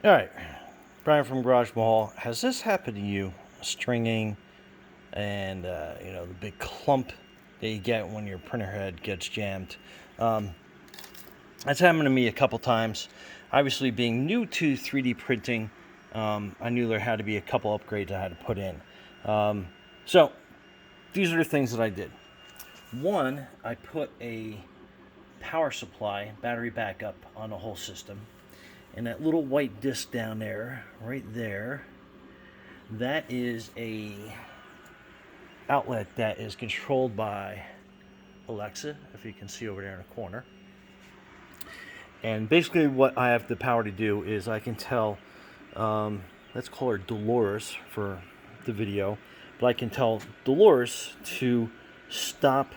Alright, Brian from Garage Mahal. Has this happened to you? Stringing and, the big clump that you get when your printer head gets jammed. Um, that's happened to me a couple times. Obviously, being new to 3D printing, I knew there had to be a couple upgrades I had to put in. So, these are the things that I did. One, I put a power supply, battery backup on the whole system. And that little white disc down there, right there, that is a outlet that is controlled by Alexa, if you can see over there in the corner. And basically what I have the power to do is I can tell, let's call her Dolores for the video, but I can tell Dolores to stop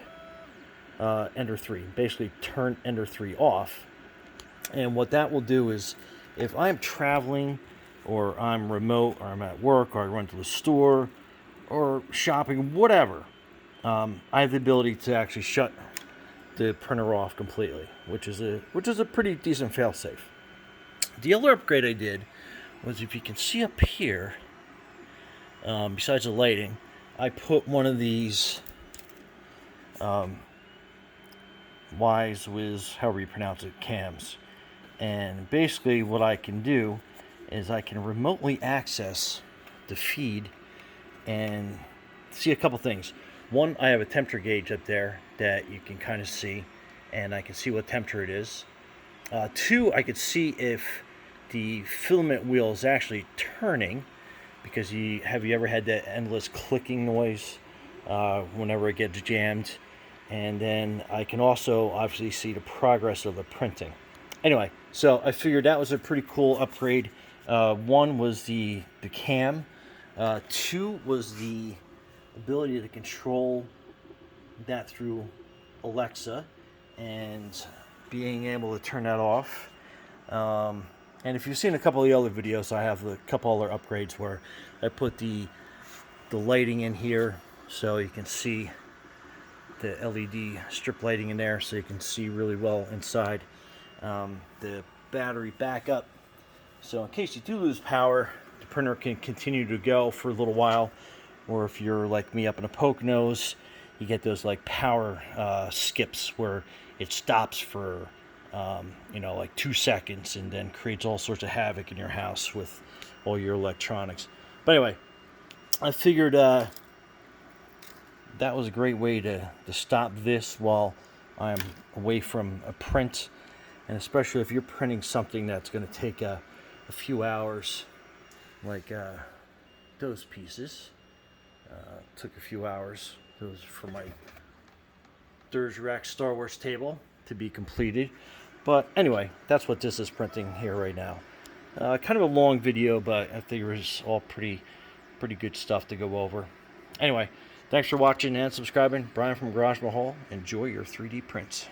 Ender 3, basically turn Ender 3 off. And what that will do is, if I'm traveling, or I'm remote, or I'm at work, or I run to the store, or shopping, whatever, I have the ability to actually shut the printer off completely, which is a pretty decent failsafe. The other upgrade I did was, if you can see up here, besides the lighting, I put one of these Wise Wiz, however you pronounce it, cams. And basically what I can do is I can remotely access the feed and see a couple things. One, I have a temperature gauge up there that you can kind of see, and I can see what temperature it is. Two, I could see if the filament wheel is actually turning, because have you ever had that endless clicking noise whenever it gets jammed? And then I can also obviously see the progress of the printing. Anyway, so I figured that was a pretty cool upgrade. One was the cam. Two was the ability to control that through Alexa and being able to turn that off. And if you've seen a couple of the other videos, I have a couple other upgrades where I put the lighting in here so you can see the LED strip lighting in there, so you can see really well inside. The battery backup, so in case you do lose power, the printer can continue to go for a little while. Or if you're like me up in a Poconos, you get those like power skips where it stops for like 2 seconds and then creates all sorts of havoc in your house with all your electronics. But anyway, I figured that was a great way to stop this while I'm away from a print. And especially if you're printing something that's going to take a few hours, like those pieces. Took a few hours. Those for my Bergerac Star Wars table to be completed. But anyway, that's what this is printing here right now. Kind of a long video, but I think it was all pretty good stuff to go over. Anyway, thanks for watching and subscribing. Brian from Garage Mahal. Enjoy your 3D prints.